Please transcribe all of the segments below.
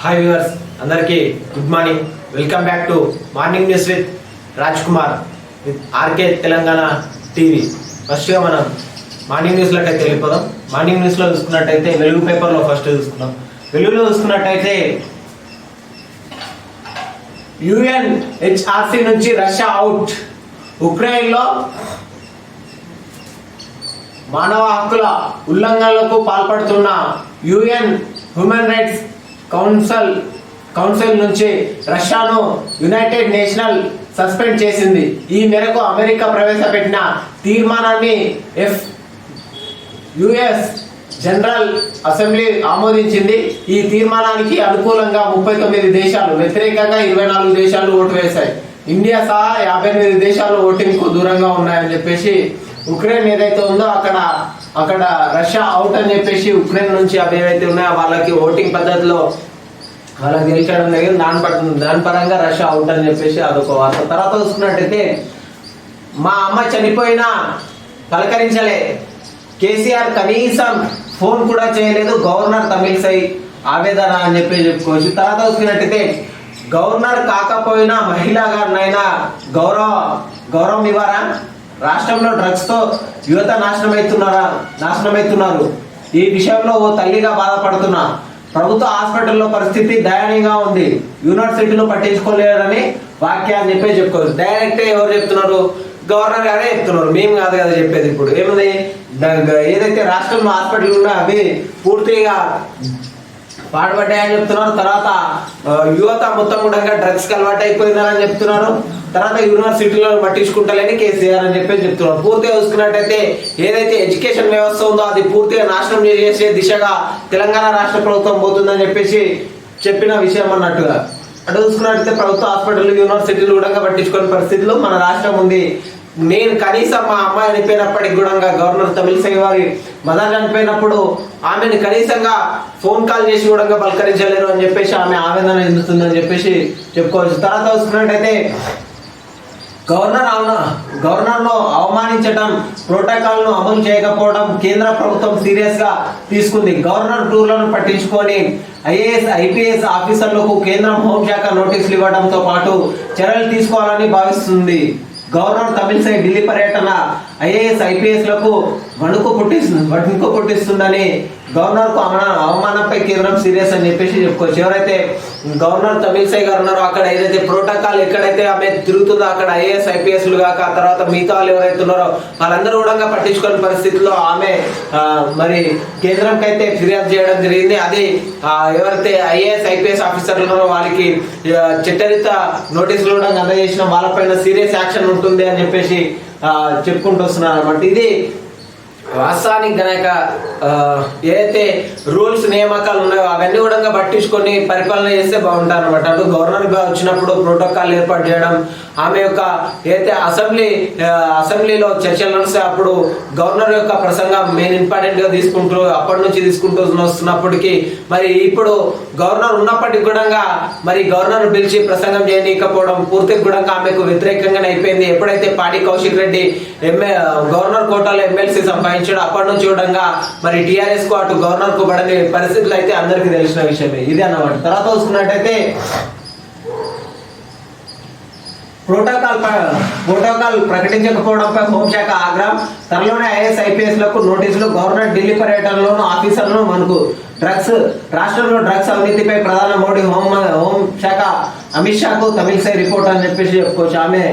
Hi viewers అందరికీ good morning. Welcome back to morning news with Raj Kumar with RK Telangana TV. ఫస్ట్గా మనం morning న్యూస్లోకి అయితే వెళ్ళిపోదాం. మార్నింగ్ న్యూస్లో చూసుకున్నట్టయితే వెలుగు పేపర్లో ఫస్ట్ చూసుకున్నాం. వెలుగులో చూసుకున్నట్టయితే UNHRC నుంచి రష్యా అవుట్, ఉక్రెయిన్లో మానవ హక్కుల ఉల్లంఘనలకు పాల్పడుతున్న UN హ్యూమన్ రైట్స్ కౌన్సిల్ నుంచి రష్యాను యునైటెడ్ నేషనల్ సస్పెండ్ చేసింది. ఈ మేరకు అమెరికా ప్రవేశపెట్టిన తీర్మానాన్ని US జనరల్ అసెంబ్లీ ఆమోదించింది. ఈ తీర్మానానికి అనుకూలంగా 39 దేశాలు, వ్యతిరేకంగా 24 దేశాలు ఓటు వేశాయి. ఇండియా సహా 58 దేశాలు ఓటింగ్ కు దూరంగా ఉన్నాయని చెప్పేసి ఉక్రెయిన్ ఏదైతే ఉందో అక్కడ రష్యా అవుట్ అని చెప్పేసి ఉక్రెయిన్ నుంచి అవి ఏవైతే ఉన్నాయో వాళ్ళకి ఓటింగ్ పద్ధతిలో వాళ్ళకి గెలిచడం జరిగింది. దాని పరంగా రష్యా అవుట్ అని చెప్పేసి అదొక వార్త. తర్వాత చూసుకున్నట్టయితే మా అమ్మ చనిపోయినా పలకరించలే, కేసీఆర్ కనీసం ఫోన్ కూడా చేయలేదు, గవర్నర్ తమిళసై ఆవేదన అని చెప్పి చెప్పుకోవచ్చు. తర్వాత చూసుకున్నట్టయితే గవర్నర్ కాకపోయినా మహిళా గారినైనా గౌరవం ఇవ్వరా? రాష్ట్రంలో డ్రగ్స్ తో యువత నాశనమవుతున్నారు. ఈ విషయంలో ఓ తల్లిగా బాధపడుతున్నా. ప్రభుత్వ హాస్పిటల్లో పరిస్థితి దయనీయంగా ఉంది, యూనివర్సిటీలు పట్టించుకోలేరని వాక్యాన్ని చెప్పే చెప్పుకోవచ్చు. డైరెక్ట్ ఎవరు చెప్తున్నారు? గవర్నర్ గారే చెప్తున్నారు, మేము కాదు కదా చెప్పేది. ఇప్పుడు ఏముంది, ఏదైతే రాష్ట్రంలో హాస్పిటల్ ఉన్నా అవి పూర్తిగా పాడుపడ్డాయని చెప్తున్నారు. తర్వాత యువత మొత్తం కూడా డ్రగ్స్ కి అలవాటు అయిపోయిందని చెప్తున్నారు. తర్వాత యూనివర్సిటీలో పట్టించుకుంటలేని కేసీఆర్ అని చెప్పి చెప్తున్నారు. పూర్తిగా చూసుకున్నట్టయితే ఏదైతే ఎడ్యుకేషన్ వ్యవస్థ ఉందో అది పూర్తిగా నాశనం చేసే దిశగా తెలంగాణ రాష్ట్ర ప్రభుత్వం పోతుందని చెప్పేసి చెప్పిన విషయం అన్నట్టుగా. అటు చూసుకున్నట్టయితే ప్రభుత్వ హాస్పిటల్, యూనివర్సిటీలు కూడా పట్టించుకునే పరిస్థితులు మన రాష్ట్రం ఉంది. నేను కనీసం మా అమ్మాయి చనిపోయినప్పటికి కూడా గవర్నర్ తమిళసై వారి మదర్ చనిపోయినప్పుడు ఆమెను కనీసంగా ఫోన్ కాల్ చేసి కూడా పలకరించలేరు అని చెప్పేసి ఆమె ఆవేదన చెందుతుందని చెప్పేసి చెప్పుకోవచ్చు. తర్వాత చూసుకున్నట్టయితే గవర్నర్ను అవమానించడం, ప్రోటోకాల్ ను అమలు చేయకపోవడం కేంద్ర ప్రభుత్వం సీరియస్ గా తీసుకుంది. గవర్నర్ టూర్లను పట్టించుకొని IAS, IPS ఆఫీసర్లకు కేంద్రం హోంశాఖ నోటీసులు ఇవ్వడంతో పాటు చర్యలు తీసుకోవాలని భావిస్తుంది. గవర్నర్ తమిళసై ఢిల్లీ పర్యటన IAS, IPS లకు వణుకు పుట్టిస్తుందని గవర్నర్ కు అవమానంపై కేంద్రం సీరియస్ అని చెప్పేసి చెప్పుకోవచ్చు. ఎవరైతే గవర్నర్ తమిళసై గారు ఉన్నారో అక్కడ ఏదైతే ప్రోటోకాల్ ఎక్కడైతే ఆమె తిరుగుతుందో అక్కడ IAS, IPS లు కాక తర్వాత మిగతా వాళ్ళు ఎవరైతే ఉన్నారో వాళ్ళందరూ కూడా పట్టించుకునే పరిస్థితిలో ఆమె మరి కేంద్రంకి అయితే ఫిర్యాదు చేయడం జరిగింది. అది ఎవరైతే IAS, IPS ఆఫీసర్లు ఉన్నారో వాళ్ళకి చట్టరీత నోటీసులు కూడా అందజేసిన వాళ్ళపైన సీరియస్ యాక్షన్ ఉంటుంది అని చెప్పేసి చెప్పుకుంటూ వస్తున్నారు అన్నమాట. ఇది వాస్తవానికి గనక ఏదైతే రూల్స్ నియామకాలు ఉన్నాయో అవన్నీ కూడా పట్టించుకొని పరిపాలన చేస్తే బాగుంటారు అనమాట. అటు గవర్నర్ గా వచ్చినప్పుడు ప్రోటోకాల్ ఏర్పాటు చేయడం, ఆమె యొక్క ఏదైతే అసెంబ్లీలో చర్చలు నడిస్తే అప్పుడు గవర్నర్ యొక్క ప్రసంగం మెయిన్ ఇంపార్టెంట్ గా అప్పటి నుంచి తీసుకుంటూ వస్తున్నప్పటికీ మరి ఇప్పుడు గవర్నర్ ఉన్నప్పటికీ కూడా మరి గవర్నర్ పిలిచి ప్రసంగం చేయనీయకపోవడం పూర్తిగా కూడా ఆమెకు వ్యతిరేకంగానే అయిపోయింది. ఎప్పుడైతే పాడి కౌశిక్ రెడ్డి గవర్నర్ కోటాలో ఎమ్మెల్సీ సంపాదించాడు అప్పటి నుంచి చూడంగా మరి TRS కు అటు గవర్నర్ కు పడని పరిస్థితులు అయితే అందరికీ తెలిసిన విషయమే ఇది అన్నమాట. తర్వాత చూసుకున్నట్టయితే ప్రోటోకాల్ ప్రకటించకపోవడంపై హోంశాఖ ఆగ్రహం. త్వరలోనే IAS, IPS లకు నోటీసులు. గవర్నర్ ఢిల్లీ పర్యటనలోను ఆఫీసర్లను మనకు రాష్ట్రంలో డ్రగ్స్ అవినీతిపై ప్రధాని మోడీ హోంశాఖ అమిత్ షాకు తమిళసై రిపోర్ట్ అని చెప్పేసి చెప్పుకోవచ్చు. ఆమె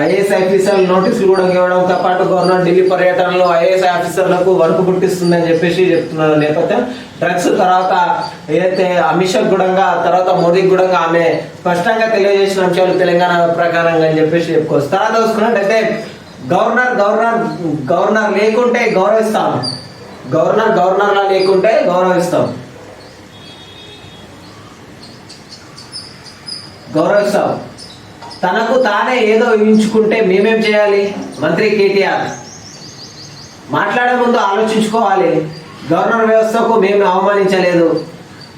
IAS, IPS నోటీసులు కూడా ఇవ్వడంతో పాటు గవర్నర్ ఢిల్లీ పర్యటనలో IAS ఆఫీసర్లకు వణుకు పుట్టిస్తుందని చెప్పేసి చెప్తున్నారు నేపథ్యం. డ్రగ్స్ తర్వాత ఏదైతే అమిత్ షా కూడా తర్వాత మోడీకి కూడా ఆమె స్పష్టంగా తెలియజేసిన అంశాలు తెలంగాణ ప్రకారంగా అని చెప్పేసి చెప్పుకోవచ్చు. తర్వాత చూసుకున్నట్టయితే గవర్నర్ లేకుంటే గౌరవిస్తాం, గవర్నర్లా లేకుంటే గౌరవిస్తాం. తనకు తానే ఏదో ఊహించుకుంటే మేమేం చేయాలి? మంత్రి కేటీఆర్ మాట్లాడే ముందు ఆలోచించుకోవాలి. గవర్నర్ వ్యవస్థకు మేము అవమానించలేదు,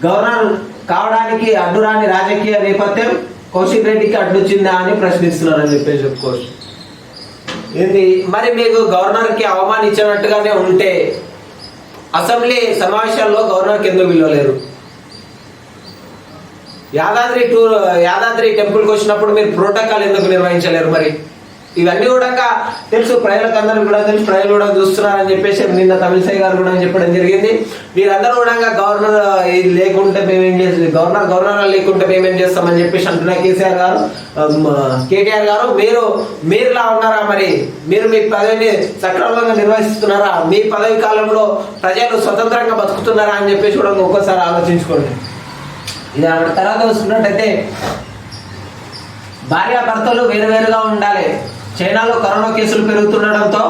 గవర్నర్ కావడానికి అడ్డురాని రాజకీయ నేపథ్యం కౌశిక్ రెడ్డికి అడ్డొచ్చిందా అని ప్రశ్నిస్తున్నారని చెప్పేసి చెప్పుకోవచ్చు. ఏంటి మరి మీకు గవర్నర్కి అవమానించినట్టుగానే ఉంటే అసెంబ్లీ సమావేశాల్లో గవర్నర్కి ఎందుకు విలువలేరు? యాదాద్రి టెంపుల్కి వచ్చినప్పుడు మీరు ప్రోటోకాల్ ఎందుకు నిర్వహించలేరు? మరి ఇవన్నీ కూడా తెలుసు, ప్రజలకు అందరికీ కూడా తెలుసు, ప్రజలు కూడా చూస్తున్నారని చెప్పేసి నిన్న తమిళసై గారు కూడా చెప్పడం జరిగింది. మీరందరూ కూడా గవర్నర్ లేకుంటే మేమేం చేస్తాం, గవర్నర్ లేకుంటే మేమేం చేస్తామని చెప్పేసి అంటున్నారు కేటీఆర్ గారు. మీరులా ఉన్నారా? మరి మీరు మీ పదవిని సక్రమంగా నిర్వహిస్తున్నారా? మీ పదవి కాలంలో ప్రజలు స్వతంత్రంగా బతుకుతున్నారా అని చెప్పేసి కూడా ఒక్కసారి ఆలోచించుకోండి. ఇది తర్వాత వస్తున్నట్టయితే భార్యాభర్తలు వేరువేరుగా ఉండాలి. చైనాలో కరోనా కేసులు పెరుగుతుండటంతో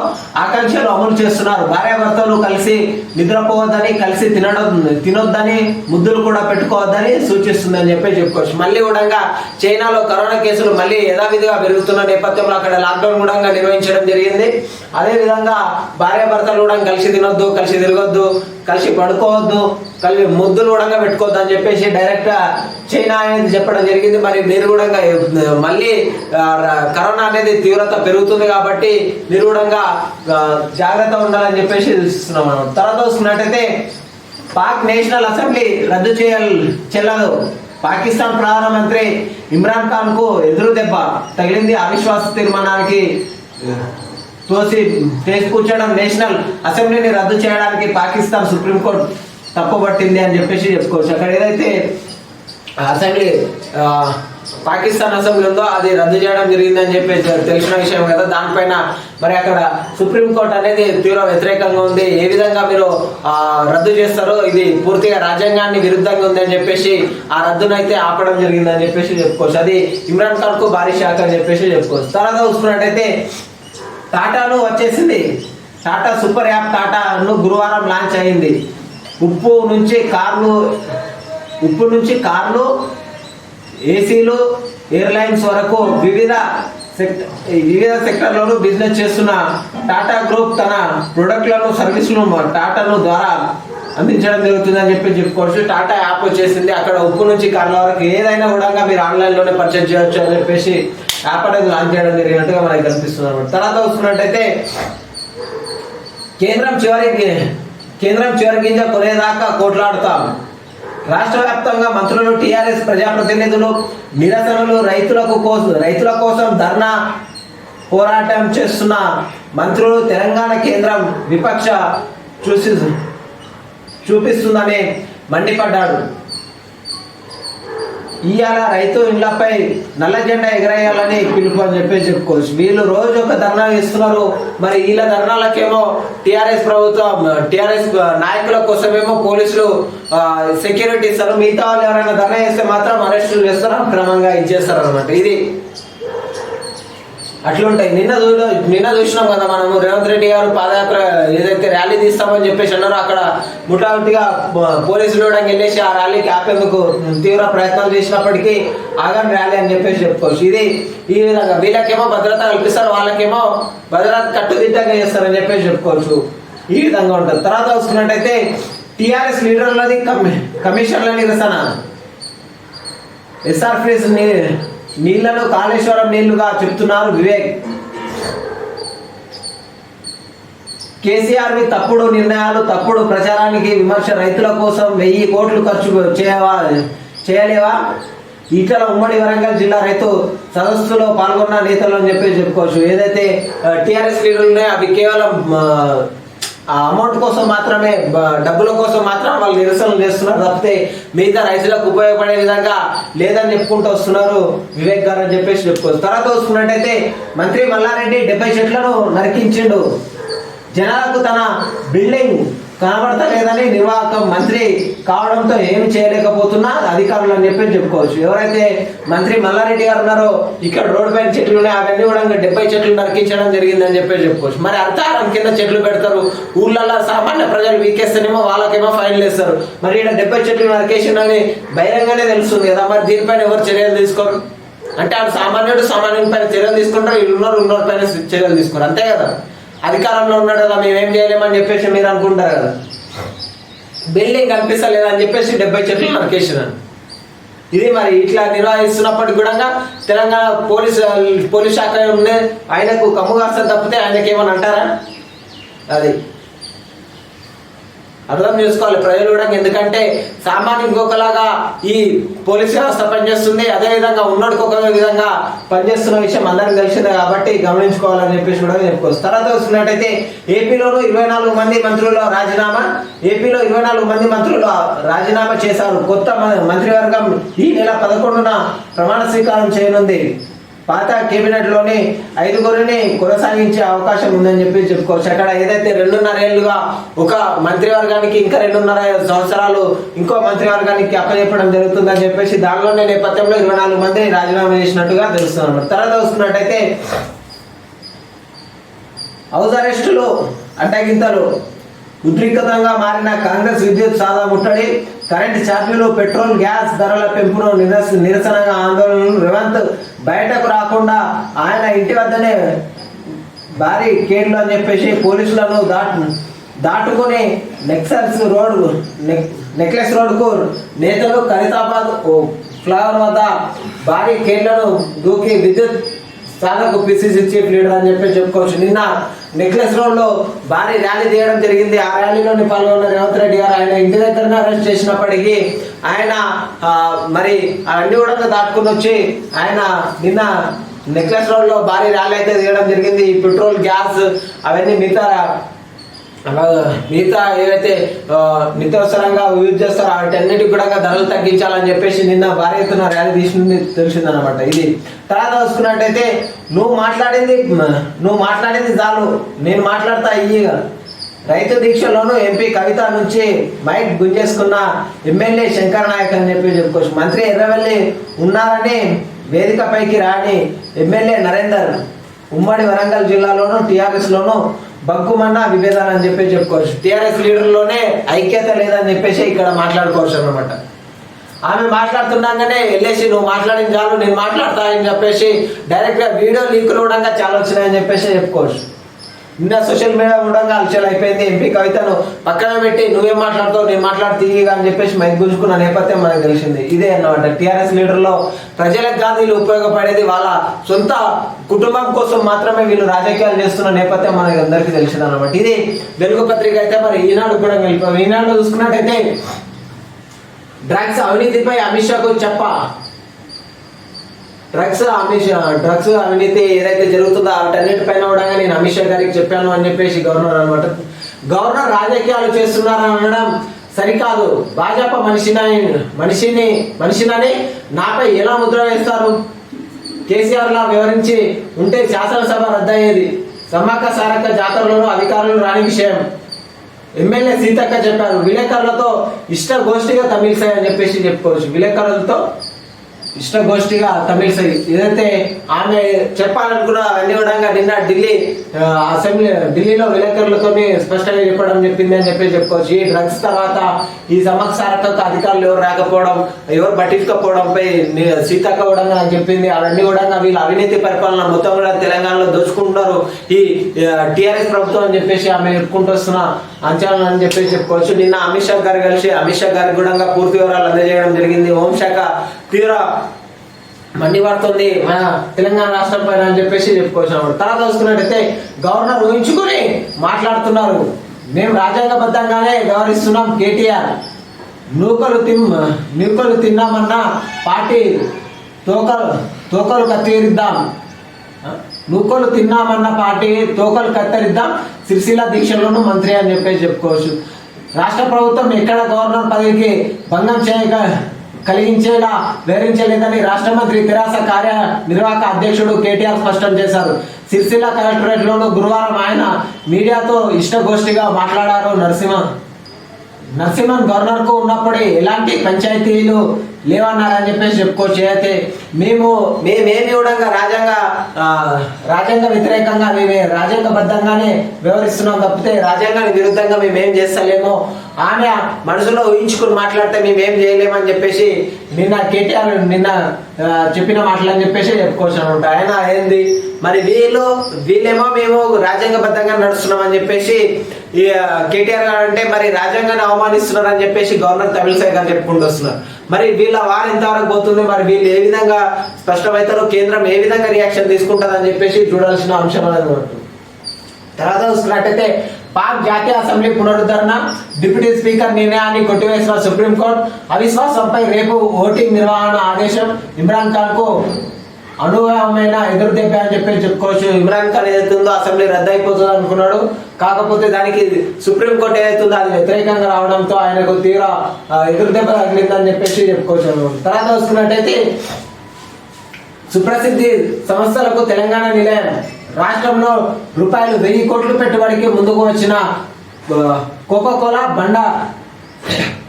ఆకాంక్షలు అమలు చేస్తున్నారు. భార్యాభర్తలు కలిసి నిద్రపోవద్దని, కలిసి తినొద్దని, ముద్దులు కూడా పెట్టుకోవద్దని సూచిస్తుందని చెప్పుకోవచ్చు. మళ్ళీ కూడా చైనాలో కరోనా కేసులు మళ్ళీ యథావిధిగా పెరుగుతున్న నేపథ్యంలో అక్కడ లాక్డౌన్ కూడా నిర్వహించడం జరిగింది. అదేవిధంగా భార్యాభర్తలు కూడా కలిసి తినొద్దు, కలిసి తిరగొద్దు, కలిసి పడుకోవద్దు, కలిసి ముద్దులు కూడా పెట్టుకోవద్దు అని చెప్పేసి డైరెక్ట్ చైనా అనేది చెప్పడం జరిగింది. మరి మీరు కూడా మళ్ళీ కరోనా అనేది తీవ్రత పెరుగుతుంది కాబట్టి మీరు కూడా జాగ్రత్త ఉండాలని చెప్పేసి చూస్తున్నాం. తర్వాత చూసుకున్నట్టయితే పాక్ నేషనల్ అసెంబ్లీ రద్దు చెల్లదు. పాకిస్తాన్ ప్రధానమంత్రి ఇమ్రాన్ ఖాన్ కు ఎదురు దెబ్బ తగిలింది. అవిశ్వాస తీర్మానానికి కూర్చోడం నేషనల్ అసెంబ్లీని రద్దు చేయడానికి పాకిస్తాన్ సుప్రీంకోర్టు తప్పుపట్టింది అని చెప్పేసి చెప్పుకోవచ్చు. అక్కడ ఏదైతే అసెంబ్లీ పాకిస్తాన్ అసెంబ్లీ ఉందో అది రద్దు చేయడం జరిగిందని చెప్పేసి తెలిసిన విషయం కదా. దానిపైన మరి అక్కడ సుప్రీంకోర్టు అనేది తీవ్ర వ్యతిరేకంగా ఉంది. ఏ విధంగా మీరు రద్దు చేస్తారో ఇది పూర్తిగా రాజ్యాంగాన్ని విరుద్ధంగా ఉంది అని చెప్పేసి ఆ రద్దునైతే ఆపడం జరిగిందని చెప్పేసి చెప్పుకోవచ్చు. అది ఇమ్రాన్ ఖాన్ కు భారీ షాక్ అని చెప్పేసి చెప్పుకోవచ్చు. తర్వాత చూసుకున్నట్టయితే టాటాను వచ్చేసింది. టాటా సూపర్ యాప్ టాటాను గురువారం లాంచ్ అయింది. ఉప్పు నుంచి కార్లు, ఏసీలు, ఎయిర్లైన్స్ వరకు వివిధ సెక్టర్లను బిజినెస్ చేస్తున్న టాటా గ్రూప్ తన ప్రొడక్ట్లను, సర్వీసులను టాటాను ద్వారా అందించడం జరుగుతుందని చెప్పుకోవచ్చు. టాటా యాప్ వచ్చేసింది. అక్కడ ఉప్పు నుంచి కార్ల వరకు ఏదైనా కూడా మీరు ఆన్లైన్లోనే పర్చేజ్ చేయొచ్చు అని చెప్పేసి యాప్ అనేది లాంచ్ చేయడం జరిగినట్టుగా మనకి కనిపిస్తుంది అనమాట. తర్వాత చూసుకున్నట్టయితే కేంద్రం చివరి గింజ కొనేదాకా కోట్లాడుతాం. రాష్ట్ర వ్యాప్తంగా మంత్రులు, టీఆర్ఎస్ ప్రజాప్రతినిధులు నిరసనలు, రైతుల కోసం ధర్నా పోరాటం చేస్తున్న మంత్రులు తెలంగాణ కేంద్రం విపక్ష చూపిస్తుందని మండిపడ్డాడు. ఇవాళ రైతు ఇళ్లపై నల్ల జెండా ఎగరేయాలని పిలుపు అని చెప్పుకోవచ్చు. వీళ్ళు రోజు ఒక ధర్నా ఇస్తున్నారు. మరి వీళ్ళ ధర్నాలకేమో టీఆర్ఎస్ నాయకుల కోసమేమో పోలీసులు సెక్యూరిటీ ఇస్తారు. మిగతా వాళ్ళు ఎవరైనా ధర్నా చేస్తే మాత్రం అరెస్టులు చేస్తారు, క్రమంగా ఇచ్చేస్తారు అనమాట. ఇది అట్లుంటాయి. నిన్న చూసినాం కదా మనము, రేవంత్ రెడ్డి గారు పాదయాత్ర ఏదైతే ర్యాలీ తీస్తామని చెప్పేసి అన్నారో అక్కడ ముఠాముఠిగా పోలీసులు కూడా వెళ్ళేసి ఆ ర్యాలీకి ఆపేందుకు తీవ్ర ప్రయత్నాలు చేసినప్పటికీ ఆగని ర్యాలీ అని చెప్పేసి చెప్పుకోవచ్చు. ఇది ఈ విధంగా వీళ్ళకేమో భద్రత కల్పిస్తారు, వాళ్ళకేమో భద్రత కట్టుదిట్టంగా చేస్తారని చెప్పేసి చెప్పుకోవచ్చు. ఈ విధంగా ఉంటుంది. తర్వాత చూసుకున్నట్టయితే టీఆర్ఎస్ లీడర్లది కమిషన్ల నిరసన. ఎస్ఆర్ ఫీజ్ నీళ్లను కాళేశ్వరం నీళ్లుగా చెప్తున్నారు వివేక్. కేసీఆర్ తప్పుడు నిర్ణయాలు, తప్పుడు ప్రచారానికి విమర్శ. రైతుల కోసం 1000 కోట్లు ఖర్చు చేయలేవా? ఈటల ఉమ్మడి వరంగల్ జిల్లా రైతు సదస్సులో పాల్గొన్న నేతలు అని చెప్పుకోవచ్చు. ఏదైతే టీఆర్ఎస్ లీడర్లు ఉన్నాయో అవి కేవలం ఆ అమౌంట్ కోసం మాత్రమే, డబ్బుల కోసం మాత్రం వాళ్ళు నిరసనలు చేస్తున్నారు తప్పితే మిగతా రైతులకు ఉపయోగపడే విధంగా లేదని చెప్పుకుంటూ వస్తున్నారు వివేక్ గారు అని చెప్పేసి చెప్పుకోవచ్చు. తర్వాత చూసుకున్నట్టయితే మంత్రి మల్లారెడ్డి 70 చెట్లను నరికించిండు. జనాలకు తన బిల్డింగ్ కనబడతలేదని నిర్వాహకం మంత్రి కావడంతో ఏమి చేయలేకపోతున్నా అధికారులు అని చెప్పుకోవచ్చు. ఎవరైతే మంత్రి మల్లారెడ్డి గారు ఉన్నారో ఇక్కడ రోడ్డు పైన చెట్లు ఉన్నాయి, అవన్నీ కూడా 70 చెట్లు నరికించడం జరిగిందని చెప్పుకోవచ్చు. మరి అర్థారం కింద చెట్లు పెడతారు, ఊళ్ళల్లో సామాన్య ప్రజలు వీకేస్తేనేమో వాళ్ళకేమో ఫైన్లు వేస్తారు. మరి ఇక్కడ 70 చెట్లు నరికేసిందని బహిరంగానే తెలుస్తుంది కదా. మరి దీనిపైన ఎవరు చర్యలు తీసుకోరు? అంటే ఆడు సామాన్యుడి పైన చర్యలు తీసుకుంటారు, ఉన్నోరి పైన చర్యలు తీసుకోరు, అంతే కదా. అధికారంలో ఉన్నాడు కదా, మేమేం చేయలేమని చెప్పేసి మీరు అనుకుంటారు కదా. బిల్డింగ్ కనిపిస్తలేదని చెప్పేసి 70 చెట్లు నరికేసినాను. ఇది మరి ఇట్లా నిర్వహిస్తున్నప్పటికి కూడా తెలంగాణ పోలీస్ శాఖ ఉంది, ఆయనకు కమ్ము కాస్త తప్పితే ఆయనకి ఏమని అంటారా? అర్థం చేసుకోవాలి ప్రజలు కూడా. ఎందుకంటే సామాన్యుడికి ఒకలాగా ఈ పోలీస్ వ్యవస్థ పనిచేస్తుంది, అదేవిధంగా ఉన్నోడికి ఒక విధంగా పనిచేస్తున్న విషయం అందరికీ తెలిసిందే కాబట్టి గమనించుకోవాలని చెప్పేసి కూడా చెప్పుకోవచ్చు. తర్వాత చూసుకున్నట్టయితే ఏపీలోనూ 24 మంది మంత్రుల రాజీనామా. ఏపీలో 24 మంది మంత్రులు రాజీనామా చేశారు. కొత్త మంత్రివర్గం ఈ నెల 11న ప్రమాణ స్వీకారం చేయనుంది. పాత కేబినెట్ లోని 5గురిని కొనసాగించే అవకాశం ఉందని చెప్పి చెప్పుకోవచ్చు. అక్కడ ఏదైతే 2.5 ఏళ్లుగా ఒక మంత్రివర్గానికి ఇంకా 2.5 సంవత్సరాలు ఇంకో మంత్రివర్గానికి అప్పచెప్పడం జరుగుతుందని చెప్పేసి దానిలోనే నేపథ్యంలో 24 మందిని రాజీనామా చేసినట్టుగా తెలుస్తుంది. తర్వాత చూసుకున్నట్టయితే హౌస్ అరెస్టులు అడ్డగింతలు ఉద్రిక్తంగా మారిన కాంగ్రెస్ విద్యుత్ సాదా ముట్టడి, కరెంటు ఛార్జీలు, పెట్రోల్ గ్యాస్ ధరల పెంపును నిరసనగా ఆందోళనలు. రేవంత్ బయటకు రాకుండా ఆయన ఇంటి వద్దనే భారీ కేడ్లు అని చెప్పేసి పోలీసులను దాటుకుని నెక్లెస్ రోడ్కు నేతలు ఖరీదాబాద్ ఫ్లైఓవర్ వద్ద భారీ కేడ్లను దూకి విద్యుత్ సాధకు పిసిసి చీఫ్ లీడర్ అని చెప్పి చెప్పుకోవచ్చు. నిన్న నెక్లెస్ రోడ్ లో భారీ ర్యాలీ తీయడం జరిగింది. ఆ ర్యాలీలోని పాల్గొన్న రేవంత్ రెడ్డి గారు ఆయన ఇంటి దగ్గరనే అరెస్ట్ చేసినప్పటికీ ఆయన మరి అవన్నీ కూడా దాటుకుని వచ్చి ఆయన నిన్న నెక్లెస్ రోడ్ లో భారీ ర్యాలీ అయితే తీయడం జరిగింది. పెట్రోల్ గ్యాస్ అవన్నీ మిగతా ఏవైతే నిత్యవసరంగా యూజ్ చేస్తారో వాటన్నిటికి కూడా ధరలు తగ్గించాలని చెప్పేసి నిన్న భారీ ఎత్తున ర్యాలీ తీసింది తెలిసిందనమాట. ఇది తర్వాత చూసుకున్నట్టయితే నువ్వు మాట్లాడింది చాలు నేను మాట్లాడతా ఇయ్యగా. రైతు దీక్షలోను ఎంపీ కవిత నుంచి మైక్ గుంజేసుకున్న ఎమ్మెల్యే శంకర్ నాయక్ అని చెప్పి చెప్పుకోవచ్చు. మంత్రి ఎర్రవెల్లి ఉన్నారని వేదికపైకి రాని ఎమ్మెల్యే నరేందర్ ఉమ్మడి వరంగల్ జిల్లాలోను టీఆర్ఎస్ లోను బగ్గుమన్న విభేదాలు అని చెప్పి చెప్పుకోవచ్చు. టీఆర్ఎస్ లీడర్లోనే ఐక్యత లేదని చెప్పేసి ఇక్కడ మాట్లాడుకోవచ్చు అనమాట. ఆమె మాట్లాడుతుండగానే వెళ్ళేసి నువ్వు మాట్లాడిన చాలు నేను మాట్లాడతా అని చెప్పేసి డైరెక్ట్గా వీడియో లీకులు కూడా చాలా వచ్చినాయని చెప్పేసి చెప్పుకోవచ్చు. నిన్న సోషల్ మీడియా కూడా అలచల్ అయిపోయింది. ఎంపీ కవితను పక్కన పెట్టి నువ్వేం మాట్లాడుతావు నేను మాట్లాడుతూ అని చెప్పేసి మైక్ గుంజుకున్న నేపథ్యం మనకు తెలిసింది. ఇదే అన్నమాట టీఆర్ఎస్ లీడర్లో ప్రజలకు కాదు వీళ్ళు ఉపయోగపడేది వాళ్ళ సొంత కుటుంబం కోసం మాత్రమే వీళ్ళు రాజకీయాలు చేస్తున్న నేపథ్యం మనకి అందరికీ తెలిసింది అనమాట. ఇది వెలుగు పత్రిక అయితే మరి ఈనాడు కూడా వెళ్ళిపోయాం. ఈనాడు చూసుకున్నట్టయితే డ్రగ్స్ అవినీతిపై అమిత్ షాకు డ్రగ్స్ అవినీతి ఏదైతే జరుగుతుందో వాటన్నిటిపైన కూడా నేను అమిత్ షా గారికి చెప్పాను అని చెప్పేసి గవర్నర్ అనమాట. గవర్నర్ రాజకీయాలు చేస్తున్నారని అనడం సరికాదు. భాజపా మనిషినని నాపై ఎలా ముద్ర వేస్తారు? కేసీఆర్ లా వివరించి ఉంటే శాసనసభ రద్దయ్యేది. సమ్మక్క సారక్క జాతరలోనూ అధికారులు రాని విషయం ఎమ్మెల్యే సీతక్క చెప్పారు. విలేకరులతో ఇష్టగోష్ఠిగా తమిళసాయి అని చెప్పేసి చెప్పుకోవచ్చు. విలేకరులతో ఇష్టగోష్ఠిగా తమిళసాయి ఏదైతే ఆమె చెప్పాలనుకున్న అన్ని కూడా నిన్న ఢిల్లీలో విలేకరులతో స్పష్టంగా చెప్పింది అని చెప్పి చెప్పుకోవచ్చు. ఈ డ్రగ్స్ తర్వాత ఈ సమ్మక్క సారక్కకు అధికారులు ఎవరు రాకపోవడం ఎవరు పట్టించుకోకపోవడంపై సీతక్క కూడా చెప్పింది. అవన్నీ కూడా వీళ్ళు అవినీతి పరిపాలన మొత్తం కూడా తెలంగాణలో దోచుకుంటున్నారు ఈ టీఆర్ఎస్ ప్రభుత్వం అని చెప్పేసి ఆమె చెప్పుకుంటూ వస్తున్న అంచనాలు అని చెప్పేసి చెప్పుకోవచ్చు. నిన్న అమిత్ షా గారు కలిసి అమిత్ షా గారికి కూడా పూర్తి వివరాలు అందజేయడం జరిగింది. హోంశాఖ తీవ్ర మండిపడుతుంది మన తెలంగాణ రాష్ట్రం పైన అని చెప్పేసి చెప్పుకోవచ్చు. తర్వాత చూసుకున్నట్టయితే గవర్నర్ ఊహించుకుని మాట్లాడుతున్నారు. మేము రాజ్యాంగబద్ధంగానే వ్యవహరిస్తున్నాం. కేటీఆర్ నూకలు తిన్నామన్న పార్టీ తోకలు కత్తిరిద్దాం. నూకలు తిన్నామన్న పార్టీ తోకలు కత్తిరిద్దాం. సిరిసిల్ల దీక్షలోనూ మంత్రి అని చెప్పేసి చెప్పుకోవచ్చు. రాష్ట్ర ప్రభుత్వం ఎక్కడ గవర్నర్ పదవికి భంగం కలిగించేలా వివరించలేదని రాష్ట్ర మంత్రి తెరాస కార్యనిర్వాహక అధ్యక్షుడు కేటీఆర్ స్పష్టం చేశారు. సిరిసిల్ల కలెక్టరేట్ లోను గురువారం ఆయన మీడియాతో ఇష్టగోష్ఠిగా మాట్లాడారు. నరసింహన్ గవర్నర్ కు ఉన్నప్పుడే ఎలాంటి పంచాయతీలు లేవన్నారని చెప్పేసి చెప్పుకోవచ్చు. అయితే మేమేమి కూడా రాజ్యాంగ వ్యతిరేకంగా మేమే రాజ్యాంగబద్ధంగానే వ్యవహరిస్తున్నాం తప్పితే రాజ్యాంగానికి విరుద్ధంగా మేమేం చేస్తలేమో ఆమె మనసులో ఊహించుకుని మాట్లాడితే మేమేం చేయలేమని చెప్పేసి నిన్న కేటీఆర్ చెప్పిన మాటలు అని చెప్పేసి చెప్పుకోవచ్చు అనమాట. ఆయన ఏంది మరి వీళ్ళేమో మేము రాజ్యాంగబద్ధంగా నడుస్తున్నాం అని చెప్పేసి కేటీఆర్ గారు అంటే మరి రాజ్యాంగాన్ని అవమానిస్తున్నారు అని చెప్పేసి గవర్నర్ తమిళసాయి గారు చెప్పుకుంటూ వస్తున్నారు. మరి వీళ్ళ వారు ఎంతవరకు పోతుంది, మరి వీళ్ళు ఏ విధంగా స్పష్టమవుతారో కేంద్రం ఏ విధంగా రియాక్షన్ తీసుకుంటుంది అని చెప్పేసి చూడాల్సిన అంశం అన్నమాట. తర్వాత చూసుకున్నట్టయితే పాక్ జాతీయ అసెంబ్లీ పునరుద్ధరణ, డిప్యూటీ స్పీకర్ నిర్ణయాన్ని కొట్టివేసిన సుప్రీంకోర్టు, అవిశ్వాసంపై రేపు ఓటింగ్ నిర్వహణ ఆదేశం, ఇమ్రాన్ ఖాన్ కు అనుభవమైన ఎదురుదెబ్బ అని చెప్పుకోవచ్చు. ఇమ్రాన్ ఖాన్ ఏదైతుందో అసెంబ్లీ రద్దు అయిపోతుంది అనుకున్నాడు, కాకపోతే దానికి సుప్రీంకోర్టు ఏదైతుందో అది వ్యతిరేకంగా రావడంతో ఆయనకు తీవ్ర ఎదురుదెబ్బ తగిలిందని చెప్పుకోవచ్చు. తర్వాత చూసుకున్నట్టయితే సుప్రసిద్ధి సంస్థలకు తెలంగాణ నిలయం, రాష్ట్రంలో రూపాయలు 1000 కోట్లు పెట్టుబడికి ముందుకు వచ్చిన కోకోకోలా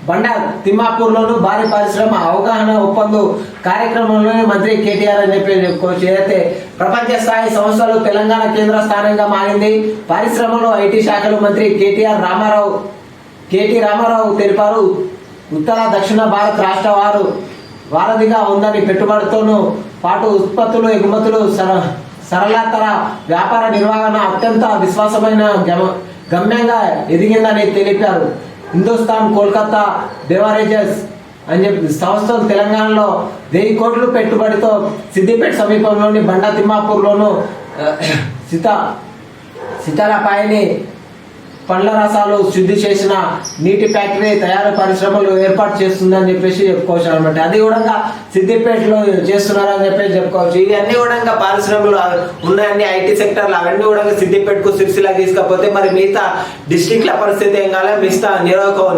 బండ తిమ్మాపూర్లోను భారీ పరిశ్రమ అవగాహన ఒప్పందం కార్యక్రమంలోని మంత్రి కేటీఆర్ అని చెప్పుకోవచ్చు. ఏదైతే ప్రపంచ స్థాయి సంస్థలు తెలంగాణ కేంద్ర స్థానంగా మారింది. పరిశ్రమలో ఐటీ శాఖల మంత్రి కేటీ రామారావు తెలిపారు. ఉత్తర దక్షిణ భారత్ రాష్ట్ర వారధిగా ఉందని, పెట్టుబడితోనూ పాటు ఉత్పత్తులు ఎగుమతులు సరళతర వ్యాపార నిర్వహణ అత్యంత విశ్వాసమైన గమ్యంగా ఎదిగిందని తెలిపారు. హిందుస్థాన్ కోల్కతా బెవరేజెస్ అని చెప్పి సంస్థలు తెలంగాణలో 1000 కోట్లు పెట్టుబడితో సిద్దిపేట సమీపంలోని బండ తిమ్మాపూర్లోను సీతాలపాయని పండ్ల రసాలు శుద్ధి చేసిన నీటి ఫ్యాక్టరీ తయారు పరిశ్రమలు ఏర్పాటు చేస్తుందని చెప్పుకోవచ్చు అనమాట. అది కూడా సిద్దిపేటలో చేస్తున్నారని చెప్పుకోవచ్చు. ఇవన్నీ కూడా పరిశ్రమలు ఉన్నాయన్ని ఐటీ సెక్టర్లు అవన్నీ కూడా సిద్దిపేటకు సిరిసిల్ల తీసుకపోతే మరి మిగతా డిస్ట్రిక్ట్ల పరిస్థితి ఏం కావాలి, మిగతా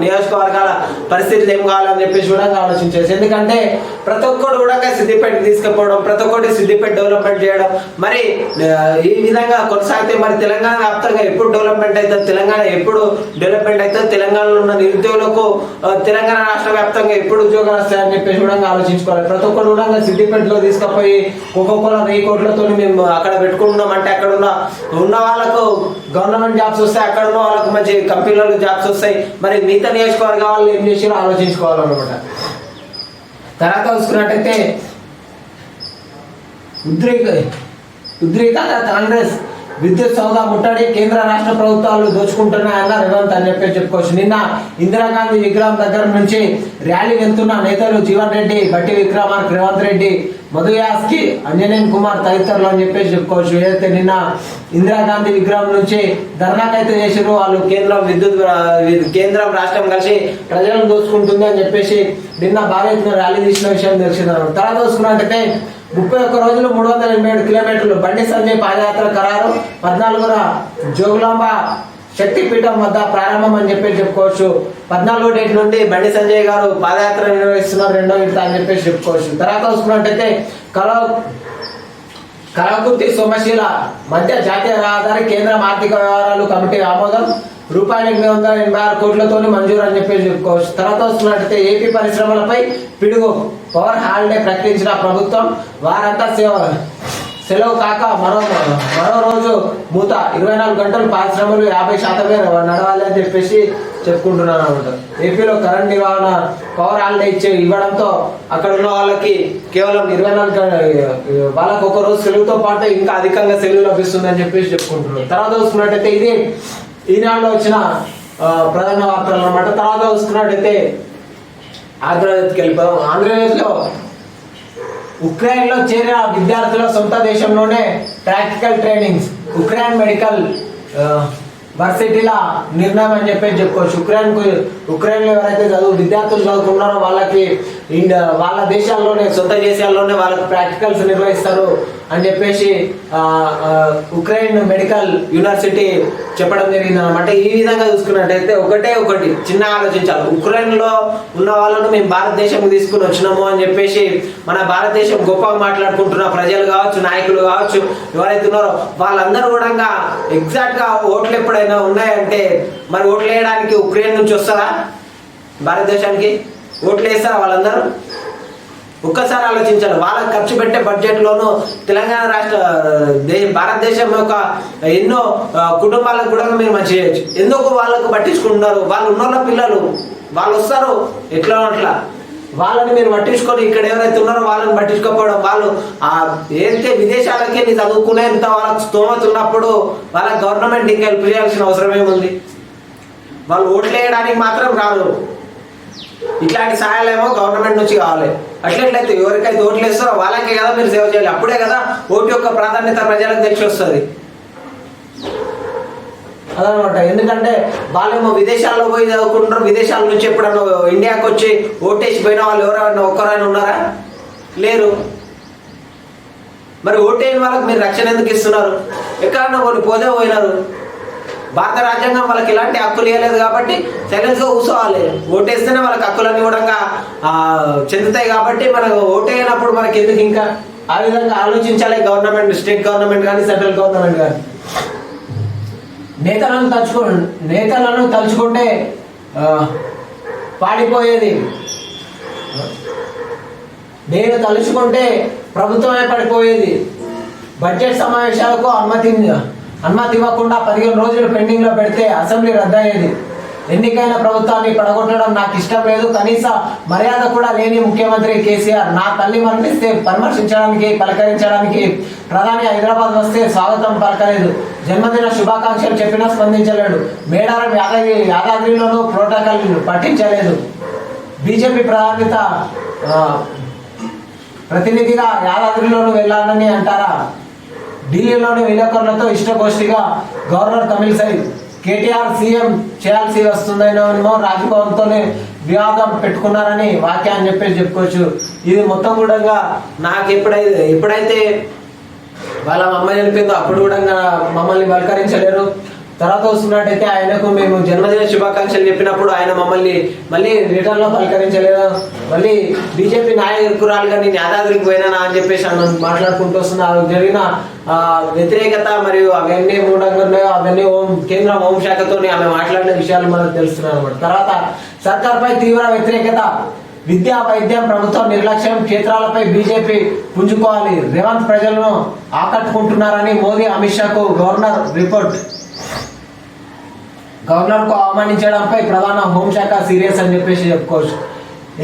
నియోజకవర్గాల పరిస్థితులు ఏం కావాలని కూడా ఆలోచించేసి, ఎందుకంటే ప్రతి ఒక్కరు కూడా సిద్దిపేట తీసుకుపోవడం, ప్రతి ఒక్కటి సిద్దిపేట డెవలప్మెంట్ చేయడం, మరి ఈ విధంగా కొనసాగితే మరి తెలంగాణ వ్యాప్తంగా ఎప్పుడు డెవలప్మెంట్ అవుతుంది, తెలంగాణ ఎప్పుడు డెవలప్మెంట్ అయితే తెలంగాణలో ఉన్న నిరుద్యోగులకు తెలంగాణ రాష్ట్ర వ్యాప్తంగా ఎప్పుడు ఉద్యోగాలు వస్తాయని కూడా ఆలోచించుకోవాలి. ప్రతి ఒక్కరు కూడా సిద్దిపేటలో తీసుకుపోయి కోకోకోలా 1000 కోట్లతో మేము అక్కడ పెట్టుకుంటున్నాం అంటే అక్కడ ఉన్న వాళ్ళకు గవర్నమెంట్ జాబ్స్ వస్తాయి, అక్కడ ఉన్న వాళ్ళకు మంచి కంపెనీలకు జాబ్స్ వస్తాయి. మరి మిగతా నియోజకవర్గ వాళ్ళు ఏం చేసారో ఆలోచించుకోవాలన్నమాట. తర్వాత చూసుకున్నట్టయితే ఉద్రిక్తత కాంగ్రెస్ విద్యుత్ సౌదా ముట్టడి, కేంద్ర రాష్ట్ర ప్రభుత్వాలు దోచుకుంటున్నాయన్న రేవంత్ అని చెప్పుకోవచ్చు. నిన్న ఇందిరాగాంధీ విగ్రహం దగ్గర నుంచి ర్యాలీ వెళ్తున్న నేతలు జీవన్ రెడ్డి, బట్టి విక్రమార్క, రేవంత్ రెడ్డి, మధుయాస్కి, అంజనేన్ కుమార్ తదితరులు అని చెప్పుకోవచ్చు. ఏదైతే నిన్న ఇందిరాగాంధీ విగ్రహం నుంచి ధర్నాకైతే చేసారు వాళ్ళు, కేంద్రం రాష్ట్రం కలిసి ప్రజలను దోచుకుంటుంది అని నిన్న భారీ ఎత్తున ర్యాలీ తీసిన విషయం తెలిసిందన్నారు. తర్వాత చూసుకున్నట్టయితే 31 రోజులు 387 కిలోమీటర్లు బండి సంజయ్ పాదయాత్ర ఖరారు. 14న జోగులాంబ శక్తిపీఠం వద్ద ప్రారంభం అని చెప్పుకోవచ్చు. 14వ డేట్ నుండి బండి సంజయ్ గారు పాదయాత్ర నిర్వహిస్తున్నారు, 2వ విడత అని చెప్పుకోవచ్చు. తర్వాత చూసుకున్నట్టయితే కలవకుర్తి సోమశీల మధ్య జాతీయ రహదారి కేంద్ర ఆర్థిక వ్యవహారాలు కమిటీ ఆమోదం, రూపాయలు 886 కోట్లతోని మంజూరు అని చెప్పుకోవచ్చు. తర్వాత వస్తున్నట్టయితే ఏపీ పరిశ్రమలపై పిడుగు, పవర్ హాలిడే ప్రకటించిన ప్రభుత్వం, వారంతా సెలవు కాక మరో రోజు మూత, 24 గంటలు పరిశ్రమలు 50% నడవాలి అని చెప్పుకుంటున్నాను అనమాట. ఏపీలో కరెంట్ నిర్వహణ పవర్ హాలిడే ఇవ్వడంతో అక్కడ ఉన్న వాళ్ళకి కేవలం 24 వాళ్ళకు ఒక రోజు సెలవుతో పాటు ఇంకా అధికంగా సెలవు లభిస్తుంది అని చెప్పుకుంటున్నాను. తర్వాత చూసుకున్నట్టయితే ఇది ఈనాడులో వచ్చిన ప్రధాన వార్తలు అనమాట. తర్వాత చూసుకున్నట్టయితే ఆంధ్రప్రదేశ్కి వెళ్ళిపోయాం. ఆంధ్రప్రదేశ్లో ఉక్రెయిన్లో చేరిన విద్యార్థుల సొంత దేశంలోనే ప్రాక్టికల్ ట్రైనింగ్స్, ఉక్రెయిన్ మెడికల్ వర్సిటీల నిర్ణయం అని చెప్పుకోవచ్చు. ఉక్రెయిన్లో ఎవరైతే విద్యార్థులు చదువుకున్నారో వాళ్ళకి వాళ్ళ దేశాల్లోనే, సొంత దేశాల్లోనే వాళ్ళకి ప్రాక్టికల్స్ నిర్వహిస్తారు అని ఉక్రెయిన్ మెడికల్ యూనివర్సిటీ చెప్పడం జరిగింది అనమాట. ఈ విధంగా చూసుకున్నట్టయితే ఒకటి చిన్న ఆలోచించాలి. ఉక్రెయిన్లో ఉన్న వాళ్ళను మేము భారతదేశంకి తీసుకుని వచ్చినాము అని మన భారతదేశం గొప్పగా మాట్లాడుకుంటున్న ప్రజలు కావచ్చు, నాయకులు కావచ్చు, ఎవరైతే ఉన్నారో వాళ్ళందరూ కూడా ఎగ్జాక్ట్ గా ఓట్లు ఎప్పుడైనా ఉన్నాయంటే మరి ఓట్లు వేయడానికి ఉక్రెయిన్ నుంచి వస్తారా భారతదేశానికి? ఓట్లు వేస్తారా వాళ్ళందరూ? ఒక్కసారి ఆలోచించాలి. వాళ్ళకి ఖర్చు పెట్టే బడ్జెట్లోనూ తెలంగాణ రాష్ట్ర భారతదేశం యొక్క ఎన్నో కుటుంబాలకు కూడా మీరు మంచి చేయొచ్చు. ఎందుకు వాళ్ళకు పట్టించుకుంటున్నారు? వాళ్ళు ఉన్నోళ్ళ పిల్లలు వాళ్ళు వస్తారు ఎట్లా అట్లా, వాళ్ళని మీరు పట్టించుకొని ఇక్కడ ఎవరైతే ఉన్నారో వాళ్ళని పట్టించుకోకపోవడం, వాళ్ళు ఏదైతే విదేశాలకి చదువుకునేంత వాళ్ళకి స్తోమత ఉన్నప్పుడు వాళ్ళకి గవర్నమెంట్ ఇంకా హెల్ప్ చేయాల్సిన అవసరం ఏముంది? వాళ్ళు ఓట్లు వేయడానికి మాత్రం రాదు. ఇట్లాంటి సహాయాలేమో గవర్నమెంట్ నుంచి కావాలి. అట్లయితే ఎవరికైతే ఓట్లు వేస్తారో వాళ్ళకే కదా మీరు సేవ చేయాలి. అప్పుడే కదా ఓటు యొక్క ప్రాధాన్యత ప్రజలకు తెలిసి వస్తుంది. అదనమాట. ఎందుకంటే వాళ్ళేమో విదేశాల్లో పోయి చదువుకుంటారు, విదేశాల నుంచి ఎప్పుడన్నా ఇండియాకి వచ్చి ఓటేసి పోయిన వాళ్ళు ఎవరైనా ఒక్కరైనా ఉన్నారా? లేరు. మరి ఓటేని వాళ్ళకి మీరు రక్షణ ఎందుకు ఇస్తున్నారు? ఎక్కడన్నా కొన్ని పోతే పోయినారు. భారత రాజ్యాంగం వాళ్ళకి ఇలాంటి హక్కులు ఇవ్వలేదు కాబట్టి సైలెన్స్గా కూర్చోవాలి. ఓటేస్తేనే వాళ్ళకి హక్కులన్నీ కూడా చెందుతాయి. కాబట్టి మనకు ఓటేయనప్పుడు మనకి ఎందుకు ఇంకా ఆ విధంగా ఆలోచించాలి గవర్నమెంట్, స్టేట్ గవర్నమెంట్ కానీ సెంట్రల్ గవర్నమెంట్ కానీ. నేతలను తలుచుకుంటే పాడిపోయేది, నేను తలుచుకుంటే ప్రభుత్వమే పడిపోయేది. బడ్జెట్ సమావేశాలకు అనుమతి ఇవ్వకుండా 15 రోజులు పెండింగ్లో పెడితే అసెంబ్లీ రద్దయ్యేది. ఎన్నికైన ప్రభుత్వాన్ని పడగొట్టడం నాకు ఇష్టం లేదు. కనీస మర్యాద కూడా లేని ముఖ్యమంత్రి కేసీఆర్ నా తల్లి మరణిస్తే పలకరించడానికి ప్రధాని హైదరాబాద్ వస్తే స్వాగతం పలకలేదు. జన్మదిన శుభాకాంక్షలు చెప్పినా స్పందించలేడు. మేడారం యాదాద్రిలోనూ ప్రోటోకాల్ పట్టించలేదు. బీజేపీ ప్రతినిధిగా యాదాద్రిలోనూ వెళ్ళాలని అంటారా? ఢిల్లీలోని విలేకరులతో ఇష్టగోష్ఠిగా గవర్నర్ తమిళిసై కేటీఆర్ సీఎం చేయాల్సి వస్తుందనేమో రాజ్భవన్తోనే వివాదం పెట్టుకున్నారని వాక్యాన్ని చెప్పుకోవచ్చు. ఇది మొత్తం కూడా నాకు ఎప్పుడైతే వాళ్ళ అమ్మ చనిపోయిందో అప్పుడు కూడా మమ్మల్ని పలకరించలేరు. తర్వాత వస్తున్నట్టయితే ఆయనకు మేము జన్మదిన శుభాకాంక్షలు చెప్పినప్పుడు ఆయన మమ్మల్ని మళ్ళీ రిటర్న్లో పలకరించలేదు. మళ్ళీ బీజేపీ నాయకురాలుగా నేను యాదాద్రికి పోయినా అని చెప్పేసి మాట్లాడుకుంటూ వస్తున్నారు. జరిగిన వ్యతిరేకత మరియు అవన్నీ మూడంగా ఉన్నాయో అవన్నీ కేంద్ర హోంశాఖతో ఆమె మాట్లాడిన విషయాలు మనకు తెలుస్తున్నాయి అన్నమాట. తర్వాత సర్కార్పై తీవ్ర వ్యతిరేకత, విద్యా వైద్యం ప్రభుత్వం నిర్లక్ష్యం, క్షేత్రాలపై బీజేపీ పుంజుకోవాలి, రేవంత్ ప్రజలను ఆకట్టుకుంటున్నారని మోదీ అమిత్ షాకు గవర్నర్ రిపోర్ట్. గవర్నర్కు అవమానించడంపై ప్రధాన హోంశాఖ సీరియస్ అని చెప్పేసి చెప్పుకోవచ్చు.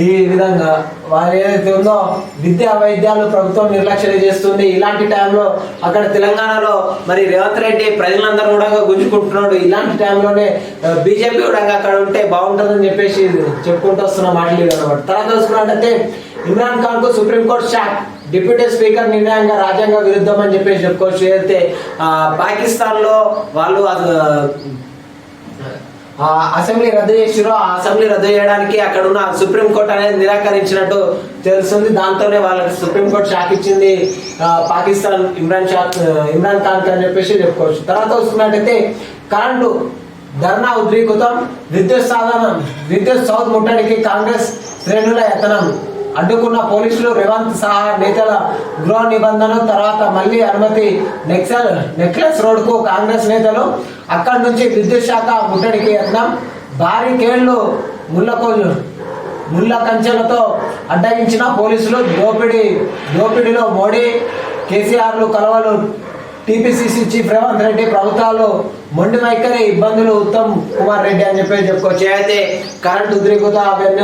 ఈ విధంగా వారు ఏదైతే ఉందో విద్యా వైద్యాలు ప్రభుత్వం నిర్లక్ష్యం చేస్తుంది. ఇలాంటి టైంలో అక్కడ తెలంగాణలో మరి రేవంత్ రెడ్డి ప్రజలందరూ కూడా గుంజుకుంటున్నాడు. ఇలాంటి టైంలోనే బీజేపీ కూడా అక్కడ ఉంటే బాగుంటుందని చెప్పేసి చెప్పుకుంటూ వస్తున్న మాటలు అనమాట. తర్వాత చూసుకున్నట్టయితే ఇమ్రాన్ ఖాన్ కు సుప్రీంకోర్టు షాక్, డిప్యూటీ స్పీకర్ నిర్ణయంగా రాజ్యాంగ విరుద్ధం అని చెప్పేసి చెప్పుకోవచ్చు. ఏదైతే పాకిస్తాన్లో వాళ్ళు అసెంబ్లీ రద్దు చేసిరో ఆ అసెంబ్లీ రద్దు చేయడానికి అక్కడ ఉన్న సుప్రీంకోర్టు అనేది నిరాకరించినట్టు తెలుస్తుంది. దాంతోనే వాళ్ళకి సుప్రీంకోర్టు షాక్ ఇచ్చింది పాకిస్తాన్ ఇమ్రాన్ ఖాన్ అని చెప్పేసి చెప్పుకోవచ్చు. తర్వాత వస్తున్నట్టయితే కరెంటు ధర్నా ఉద్రిక్తం, విద్యుత్ సౌత్ ముట్టడికి కాంగ్రెస్ శ్రేణుల యత్నం, అడ్డుకున్న పోలీసులు, రేవంత్ సహా నేతల గృహ నిబంధన. తర్వాత మళ్ళీ అనుమతి, నెక్లెస్ రోడ్ కు కాంగ్రెస్ నేతలు, అక్కడి నుంచి విద్యుత్ శాఖ ముట్టడికి యత్నం, బారికేడ్లు ముళ్ళ కంచెలతో అడ్డగించిన పోలీసులు, దోపిడీలో మోడీ కేసీఆర్లు కలవలు, టీపీసీసీ చీఫ్ రేవంత్ రెడ్డి ప్రభుత్వాలు మొండి వైఖరి, ఇబ్బందులు ఉత్తమ్ కుమార్ రెడ్డి అని చెప్పి చెప్పుకోవచ్చు. అయితే కరెంట్ ఉద్రిక్తత అవన్నీ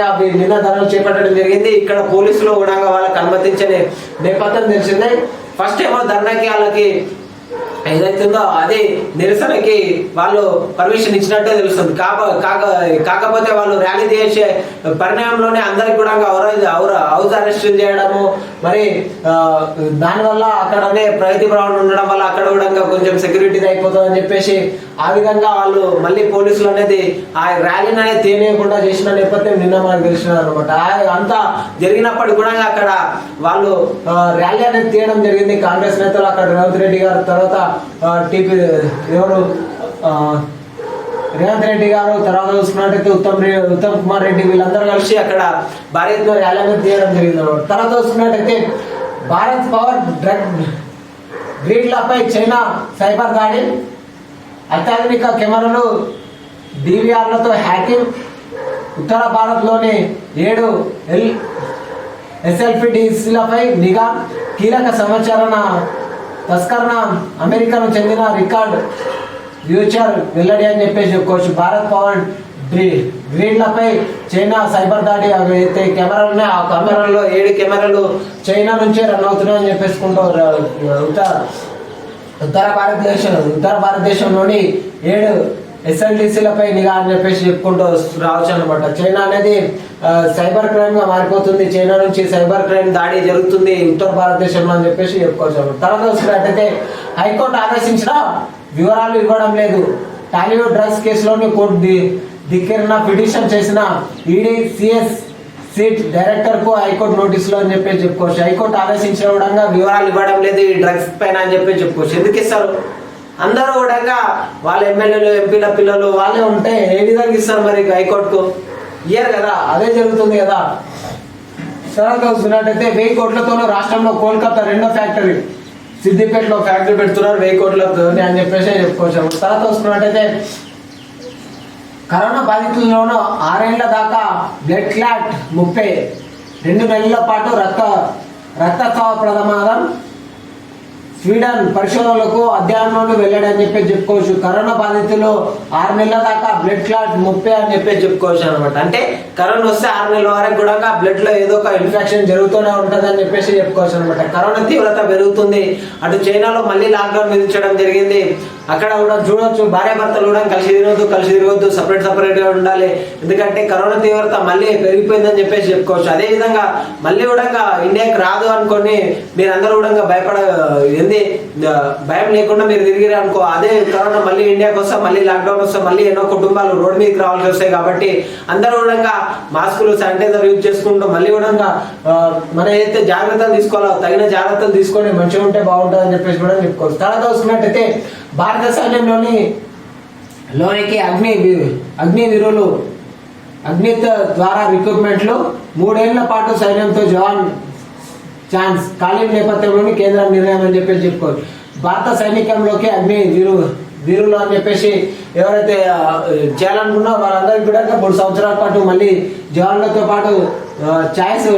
అవి నిన్న ధరలు చేపట్టడం జరిగింది. ఇక్కడ పోలీసులు కూడా వాళ్ళకి అనుమతించని నేపథ్యం తెలిసిందే. ఫస్ట్ ఏమో ధర్నాకి వాళ్ళకి ఏదైతుందో అది నిరసనకి వాళ్ళు పర్మిషన్ ఇచ్చినట్టే తెలుస్తుంది. కాకపోతే వాళ్ళు ర్యాలీ చేసే పరిణామంలోనే అందరికి కూడా హౌస్ అరెస్టులు చేయడము, మరి దానివల్ల అక్కడనే ప్రగతి భవన్ ఉండడం వల్ల అక్కడ కూడా కొంచెం సెక్యూరిటీ అయిపోతుంది అని చెప్పేసి ఆ విధంగా వాళ్ళు మళ్ళీ పోలీసులు అనేది ఆ ర్యాలీని అనేది తీయకుండా చేసిన నేపథ్యం నిన్న మనకు తెలిసినది అనమాట. అంతా జరిగినప్పటికీ కూడా అక్కడ వాళ్ళు ర్యాలీ అనేది తీయడం జరిగింది. కాంగ్రెస్ నేతలు అక్కడ రేవంత్ రెడ్డి గారు, తర్వాత రేవంత్ రెడ్డి గారు, తర్వాత చూసుకున్నట్టయితే ఉత్తమ్ కుమార్ రెడ్డి, వీళ్ళందరూ కలిసి అక్కడ భారీ ఎత్తున ర్యాలీ అనేది తీయడం జరిగింది అనమాట. తర్వాత చూసుకున్నట్టయితే భారత్ పవర్ గ్రిడ్లపై చైనా సైబర్ దాడి, అత్యాధునిక కెమెరాలు, డివిఆర్లతో హ్యాకింగ్, ఉత్తర భారత్లోని 7 ఎస్ఎల్పిడిసిలపై నిఘా, కీలక సమాచారాల తస్కరణ, అమెరికాకు చెందిన రికార్డ్ ఫ్యూచర్ వెల్లడి అని చెప్పేసి చెప్పుకోవచ్చు. భారత్ పవర్ గ్రిడ్లపై చైనా సైబర్ దాడి, అయితే కెమెరాలు ఉన్నాయి. ఆ కెమెరాల్లో 7 కెమెరాలు చైనా నుంచే రన్ అవుతున్నాయని చెప్పేసుకుంటూ ఉత్తర భారతదేశంలోని 7 ఎస్ఎల్డిసిలపై నిఘా అని చెప్పేసి చెప్పుకుంటూ రావచ్చు అనమాట. చైనా అనేది సైబర్ క్రైమ్ గా మారిపోతుంది. చైనా నుంచి సైబర్ క్రైమ్ దాడి జరుగుతుంది ఉత్తర భారతదేశంలో అని చెప్పేసి చెప్పుకోవచ్చు. తర్వాత చూసినట్టయితే హైకోర్టు ఆదేశించిన వివరాలు ఇవ్వడం లేదు. టాలీవుడ్ డ్రగ్స్ కేసులోని కోర్టు ధిక్కరణ పిటిషన్ చేసిన ఈడీ సిఎస్ సీట్ డైరెక్టర్ కు హైకోర్టు నోటీసులు అని చెప్పి చెప్పుకోవచ్చు. హైకోర్టు ఆదేశించిన విధంగా వివరాలు ఇవ్వడం లేదు ఈ డ్రగ్స్ పైన అని చెప్పి చెప్పుకోవచ్చు. ఎందుకు ఇస్తారు? అందరూ కూడా వాళ్ళ ఎమ్మెల్యేలు ఎంపీల పిల్లలు వాళ్ళే ఉంటే ఏ విధంగా ఇస్తారు మరి హైకోర్టుకు? ఇయ్యరు కదా. అదే జరుగుతుంది కదా. తర్వాత చూసినట్టయితే 1000 కోట్లతోనూ రాష్ట్రంలో కోల్కతా రెండో ఫ్యాక్టరీ, సిద్దిపేటలో ఫ్యాక్టరీ పెడుతున్నారు 1000 కోట్లతో అని చెప్పేసి చెప్పుకోవచ్చు. తర్వాత వస్తున్నట్టయితే కరోనా బాధితుల్లోనూ 6 ఏళ్ల దాకా బ్లడ్ క్లాట్ 2 నెలల పాటు రక్తస్రావ ప్రమాదం. స్వీడన్ పరిశోధనలకు అధ్యయనంలోకి వెళ్ళాడని చెప్పి చెప్పుకోవచ్చు. కరోనా బాధితులు 6 నెలల దాకా బ్లడ్ క్లాట్ 30 అని చెప్పి చెప్పుకోవచ్చు అనమాట. అంటే కరోనా వస్తే 6 నెలల వరకు కూడా బ్లడ్ లో ఏదో ఒక ఇన్ఫెక్షన్ జరుగుతూనే ఉంటుంది అని చెప్పేసి చెప్పుకోవచ్చు అనమాట. కరోనా తీవ్రత పెరుగుతుంది. అటు చైనాలో మళ్ళీ లాక్డౌన్ విధించడం జరిగింది. అక్కడ కూడా చూడొచ్చు, భార్యాభర్తలు కూడా కలిసి తిరగొద్దు, సపరేట్ గా ఉండాలి. ఎందుకంటే కరోనా తీవ్రత మళ్ళీ పెరిగిపోయిందని చెప్పేసి చెప్పుకోవచ్చు. అదే విధంగా మళ్ళీ కూడా ఇండియాకి రాదు అనుకోని మీరందరూ కూడా భయం లేకుండా మీరు తిరిగిరు అనుకో, అదే కరోనా మళ్ళీ ఇండియాకి వస్తే మళ్ళీ లాక్డౌన్ వస్తే మళ్ళీ ఎన్నో కుటుంబాలు రోడ్డు మీదకి రావాల్సి వస్తాయి. కాబట్టి అందరూ కూడా మాస్కులు, శానిటైజర్ యూజ్ చేసుకుంటూ మళ్ళీ కూడా మనం ఏదైతే జాగ్రత్తలు తీసుకోవాలో తగిన జాగ్రత్తలు తీసుకొని మంచిగా ఉంటే బాగుంటుంది అని చెప్పేసి కూడా చెప్పుకోవచ్చు. తర్వాత చూసుకున్నట్టయితే భారత సైన్యంలోనికి అగ్నివీరులు అగ్నిత్ ద్వారా రిక్రూట్మెంట్లు 3 ఏళ్ల పాటు సైన్యంతో జవాన్ ఛాన్స్ ఖాళీ నేపథ్యంలోని కేంద్రం నిర్ణయం అని చెప్పేసి చెప్పుకోవచ్చు. భారత సైనికంలోకి వీరులు అని చెప్పేసి ఎవరైతే చేయాలనుకున్నారో వాళ్ళందరికీ కూడా 3 సంవత్సరాల పాటు మళ్ళీ జవాన్లతో పాటు ఛాయిస్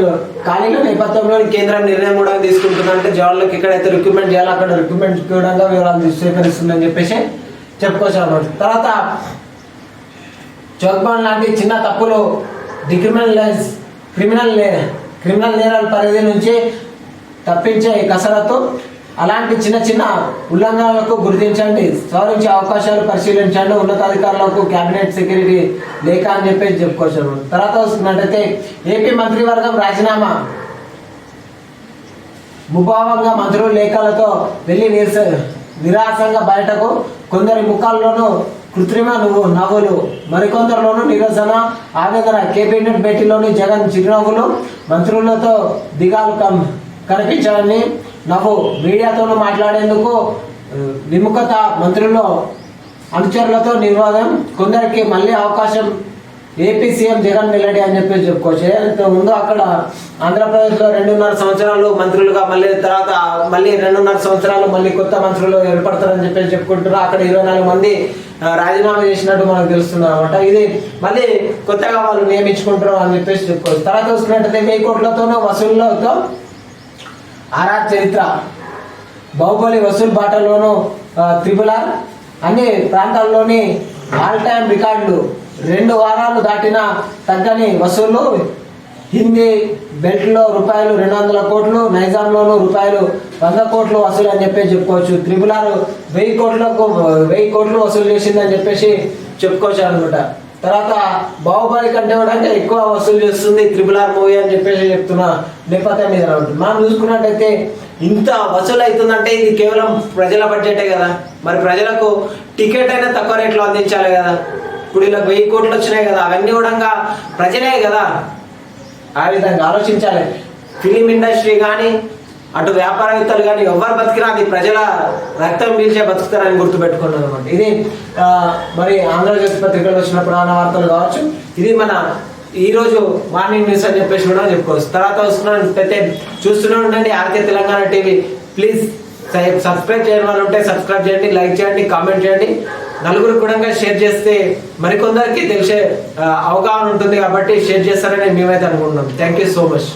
ఖాళీల నేపథ్యంలో కేంద్రం నిర్ణయం కూడా తీసుకుంటుంది. అంటే జవాన్లకు ఎక్కడైతే రిక్రూట్మెంట్ చేయాలో అక్కడ రిక్రూట్మెంట్ కూడా వివరాలు స్వీకరిస్తుందని చెప్పేసి చెప్పుకోవచ్చు అన్నమాట. తర్వాత చౌక్బాన్ లాంటి చిన్న తప్పులు క్రిమినల్ నేరాల పరిధి నుంచి తప్పించే కసరత్తు. అలాంటి చిన్న ఉల్లంఘనలకు గుర్తించండి, సవరించే అవకాశాలు పరిశీలించండి. ఉన్నతాధికారులకు కేబినెట్ సెక్రటరీ లేఖ అని చెప్పేసి చెప్పుకోవచ్చు. తర్వాత వస్తున్నట్టయితే ఏపీ మంత్రివర్గం రాజీనామా. ముభావంగా మంత్రులు లేఖలతో వెళ్ళి నిరాశంగా బయటకు. కొందరి ముఖాల్లోనూ కృత్రిమ నవ్వులు, మరికొందరిలోనూ నిరసన, ఆవేదన. కేబినెట్ భేటీలోని జగన్ చిరునవ్వులు, మంత్రులతో దిగాలు కనిపించాలని నవ్వు. మీడియాతోనూ మాట్లాడేందుకు విముఖత. మంత్రుల్లో అనుచరులతో నిర్వాదం. కొందరికి మళ్ళీ అవకాశం. ఏపీ సీఎం జగన్ వెల్లడి అని చెప్పి చెప్పుకోవచ్చు. ముందు అక్కడ ఆంధ్రప్రదేశ్లో 2.5 సంవత్సరాలు మంత్రులుగా, మళ్ళీ తర్వాత మళ్ళీ 2.5 సంవత్సరాలు మళ్ళీ కొత్త మంత్రులు ఏర్పడతారని చెప్పేసి చెప్పుకుంటున్నారు. అక్కడ 24 మంది రాజీనామా చేసినట్టు మనకు తెలుస్తుంది అనమాట. ఇది మళ్ళీ కొత్తగా వాళ్ళు నియమించుకుంటారు అని చెప్పేసి చెప్పుకోవచ్చు. తర్వాత చూసుకున్నట్టయితే 1000 కోట్లతోనూ వసూళ్లతో ఆర్ఆర్ చరిత్ర. బాహుబలి వసూలు బాటలోనూ RRR. అన్ని ప్రాంతాల్లోని ఆల్ టైమ్ రికార్డులు. 2 వారాలు దాటిన తగ్గని వసూళ్లు. హిందీ బెల్ట్లో రూపాయలు 200 కోట్లు, నైజాంలోనూ రూపాయలు 100 కోట్లు వసూలు అని చెప్పేసి చెప్పుకోవచ్చు. RRR 1000 కోట్లు వసూలు చేసిందని చెప్పేసి చెప్పుకోవచ్చు అనమాట. తర్వాత బాహుబలి కంటే కూడా ఎక్కువ వసూలు చేస్తుంది RRR మూవీ అని చెప్పేసి చెప్తున్న నేపథ్యం మీద మనం చూసుకున్నట్టయితే ఇంత వసూలు అవుతుందంటే ఇది కేవలం ప్రజల బడ్జెటే కదా. మరి ప్రజలకు టికెట్ అయినా తక్కువ రేట్లో అందించాలి కదా. ఇప్పుడు ఇలా 1000 కోట్లు వచ్చినాయి కదా, అవన్నీ కూడా ప్రజలే కదా. ఆ విధంగా ఆలోచించాలి. ఫిలిం ఇండస్ట్రీ కానీ, అటు వ్యాపారవేత్తలు కానీ ఎవరు బతికినా అది ప్రజల రక్తం పీల్చే బతుకుతారని గుర్తుపెట్టుకున్నాను అనమాట. ఇది మరి ఆంధ్రజ్యోతి పత్రికలో వచ్చిన ప్రధాన వార్తలు కావచ్చు. ఇది మన ఈరోజు మార్నింగ్ న్యూస్ అని చెప్పేసి కూడా చెప్పుకోవచ్చు. తర్వాత వస్తున్నట్టయితే చూస్తూనే ఉండండి RK Telangana TV. Please subscribe చేయని వాళ్ళు ఉంటే సబ్స్క్రైబ్ చేయండి, లైక్ చేయండి, కామెంట్ చేయండి. నలుగురు కూడా షేర్ చేస్తే మరికొందరికి తెలిసే అవగాహన ఉంటుంది కాబట్టి షేర్ చేస్తారని మేమైతే అనుకుంటున్నాం. Thank you so much.